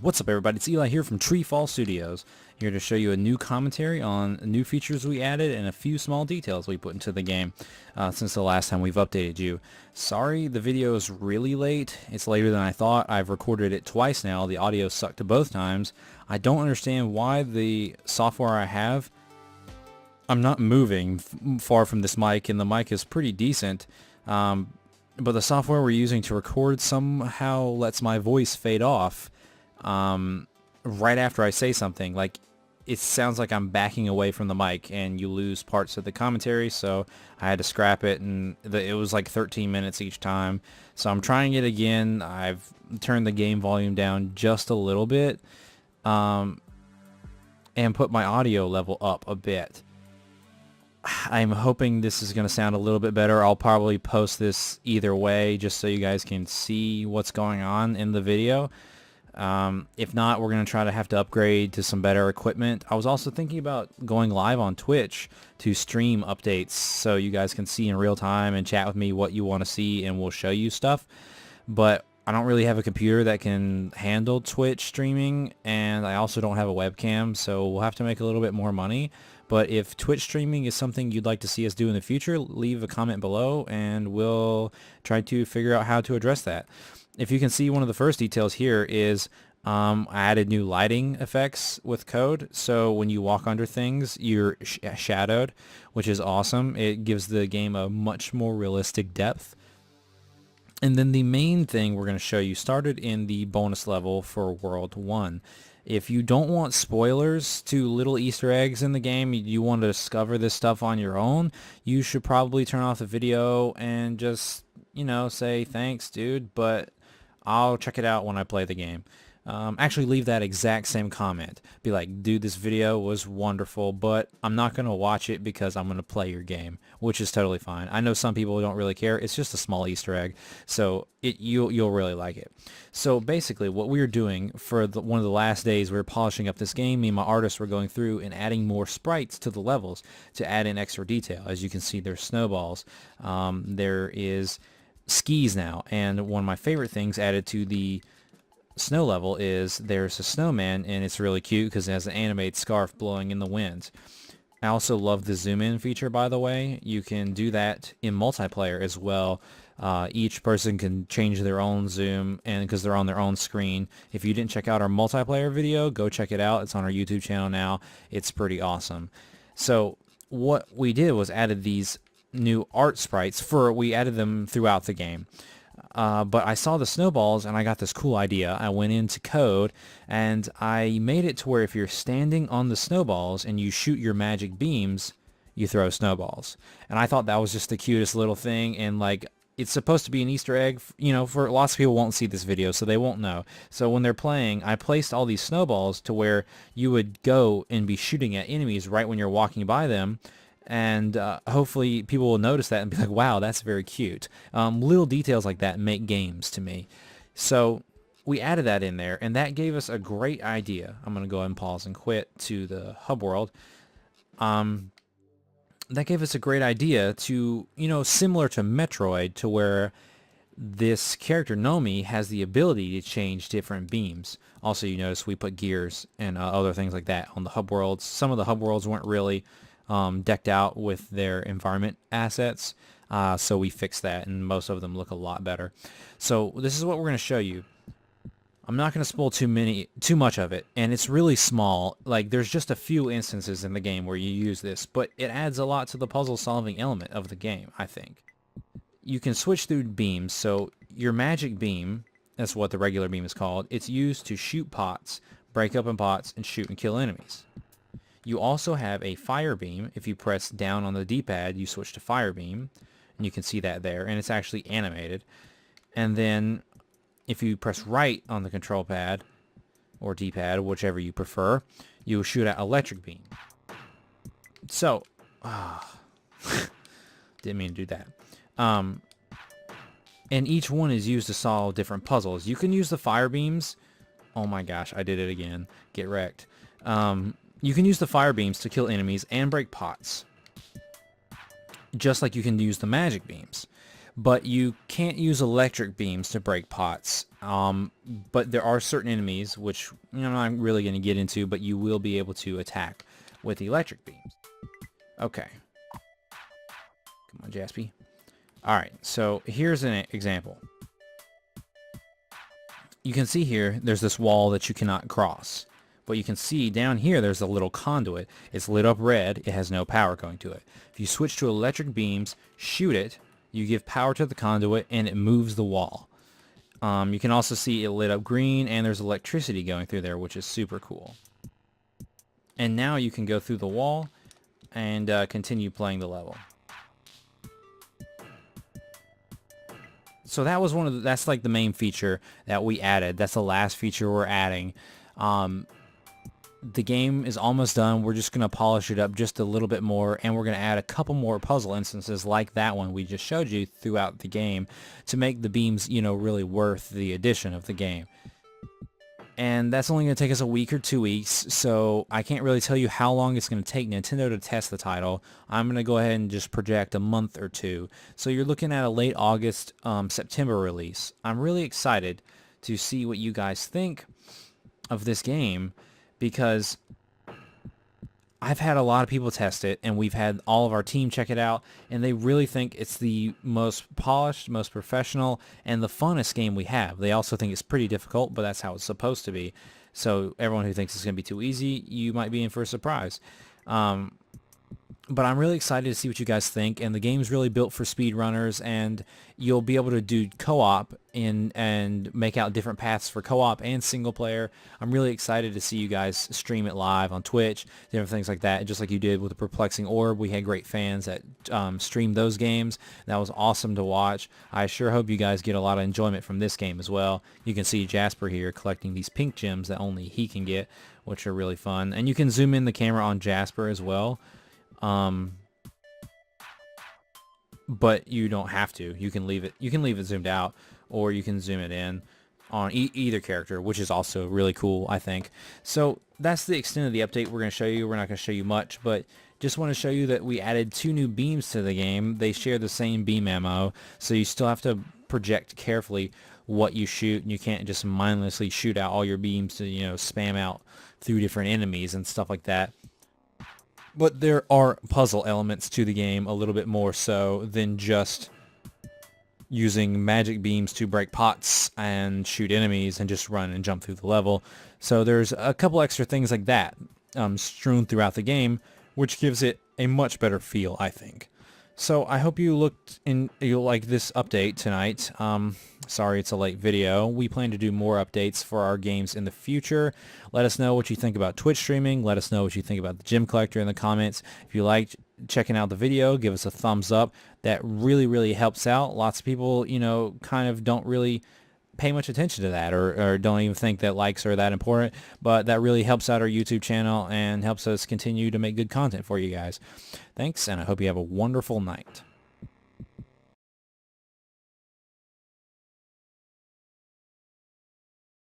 What's up, everybody? It's Eli here from TreeFall Studios, here to show you a new commentary on new features we added and a few small details we put into the game since the last time we've updated you. Sorry, the video is really late. It's later than I thought. I've recorded it twice now. The audio sucked both times. I don't understand why the software I have, I'm not moving far from this mic, and the mic is pretty decent. But the software we're using to record somehow lets my voice fade off right after I say something. Like, it sounds like I'm backing away from the mic, and you lose parts of the commentary, so I had to scrap it, and it was like 13 minutes each time. So I'm trying it again. I've turned the game volume down just a little bit, and put my audio level up a bit. I'm hoping this is going to sound a little bit better. I'll probably post this either way just so you guys can see what's going on in the video. If not, we're going to try to have to upgrade to some better equipment. I was also thinking about going live on Twitch to stream updates so you guys can see in real time and chat with me what you want to see, and we'll show you stuff. But I don't really have a computer that can handle Twitch streaming, and I also don't have a webcam, so we'll have to make a little bit more money. But if Twitch streaming is something you'd like to see us do in the future, leave a comment below and we'll try to figure out how to address that. If you can see, one of the first details here is I added new lighting effects with code. So when you walk under things, you're shadowed, which is awesome. It gives the game a much more realistic depth. And then the main thing we're going to show you started in the bonus level for World 1. If you don't want spoilers to little Easter eggs in the game, you want to discover this stuff on your own, you should probably turn off the video and just, you know, say, thanks, dude, but I'll check it out when I play the game. Actually, leave that exact same comment. Be like, dude, this video was wonderful, but I'm not going to watch it because I'm going to play your game, which is totally fine. I know some people don't really care. It's just a small Easter egg, so you'll really like it. So basically, what we were doing for one of the last days, we were polishing up this game. Me and my artists were going through and adding more sprites to the levels to add in extra detail. As you can see, there's snowballs. There is skis now, and one of my favorite things added to the snow level is there's a snowman, and it's really cute because it has an animated scarf blowing in the wind. I also love the zoom in feature, by the way. You can do that in multiplayer as well. Each person can change their own zoom, and because they're on their own screen. If you didn't check out our multiplayer video, go check it out. It's on our YouTube channel now. It's pretty awesome. So what we did was added these new art sprites. We added them throughout the game. But I saw the snowballs and I got this cool idea. I went into code and I made it to where if you're standing on the snowballs and you shoot your magic beams, you throw snowballs. And I thought that was just the cutest little thing, and like, it's supposed to be an Easter egg, you know, for lots of people won't see this video, so they won't know. So when they're playing, I placed all these snowballs to where you would go and be shooting at enemies right when you're walking by them. And hopefully people will notice that and be like, wow, that's very cute. Little details like that make games to me. So we added that in there, and that gave us a great idea. I'm going to go ahead and pause and quit to the hub world. That gave us a great idea to, you know, similar to Metroid, to where this character, Nomi, has the ability to change different beams. Also, you notice we put gears and other things like that on the hub worlds. Some of the hub worlds weren't really decked out with their environment assets, so we fixed that, and most of them look a lot better. So this is what we're going to show you. I'm not going to spoil too much of it, and it's really small. Like, there's just a few instances in the game where you use this, but it adds a lot to the puzzle solving element of the game, I think. You can switch through beams. So your magic beam, that's what the regular beam is called, it's used to shoot pots, break open pots, and shoot and kill enemies. You also have a fire beam. If you press down on the D-pad, you switch to fire beam, and you can see that there, and it's actually animated. And then if you press right on the control pad or D-pad, whichever you prefer, you will shoot at electric beam. So, didn't mean to do that. And each one is used to solve different puzzles. You can use the fire beams. Oh my gosh, I did it again. Get wrecked. You can use the fire beams to kill enemies and break pots, just like you can use the magic beams. but you can't use electric beams to break pots. But there are certain enemies, which I'm not really going to get into, but you will be able to attack with electric beams. Okay. Come on, Jaspy. Alright, so here's an example. You can see here, there's this wall that you cannot cross. But you can see down here, there's a little conduit. It's lit up red. It has no power going to it. If you switch to electric beams, shoot it, you give power to the conduit, and it moves the wall. You can also see it lit up green, and there's electricity going through there, which is super cool. And now you can go through the wall and continue playing the level. So that was that's like the main feature that we added. That's the last feature we're adding. The game is almost done. We're just going to polish it up just a little bit more, and we're going to add a couple more puzzle instances like that one we just showed you throughout the game to make the beams, really worth the addition of the game. And that's only going to take us a week or 2 weeks, so I can't really tell you how long it's going to take Nintendo to test the title. I'm going to go ahead and just project a month or two. So you're looking at a late August, September release. I'm really excited to see what you guys think of this game, because I've had a lot of people test it, and we've had all of our team check it out, and they really think it's the most polished, most professional, and the funnest game we have. They also think it's pretty difficult, but that's how it's supposed to be. So everyone who thinks it's going to be too easy, you might be in for a surprise. But I'm really excited to see what you guys think, and the game's really built for speedrunners, and you'll be able to do co-op and make out different paths for co-op and single player. I'm really excited to see you guys stream it live on Twitch, different things like that, just like you did with the Perplexing Orb. We had great fans that streamed those games. That was awesome to watch. I sure hope you guys get a lot of enjoyment from this game as well. You can see Jasper here collecting these pink gems that only he can get, which are really fun. And you can zoom in the camera on Jasper as well. But you don't have to. You can leave it zoomed out, or you can zoom it in on either character, which is also really cool, I think. So that's the extent of the update we're going to show you. We're not going to show you much, but just want to show you that we added 2 new beams to the game. They share the same beam ammo, so you still have to project carefully what you shoot, and you can't just mindlessly shoot out all your beams to, spam out through different enemies and stuff like that. But there are puzzle elements to the game, a little bit more so than just using magic beams to break pots and shoot enemies and just run and jump through the level. So there's a couple extra things like that strewn throughout the game, which gives it a much better feel, I think. So I hope you'll like this update tonight. Sorry it's a late video. We plan to do more updates for our games in the future. Let us know what you think about Twitch streaming. Let us know what you think about the Gem Collector in the comments. If you liked checking out the video, give us a thumbs up. That really, really helps out. Lots of people, kind of don't really pay much attention to that, or don't even think that likes are that important, but that really helps out our YouTube channel and helps us continue to make good content for you guys. Thanks, and I hope you have a wonderful night.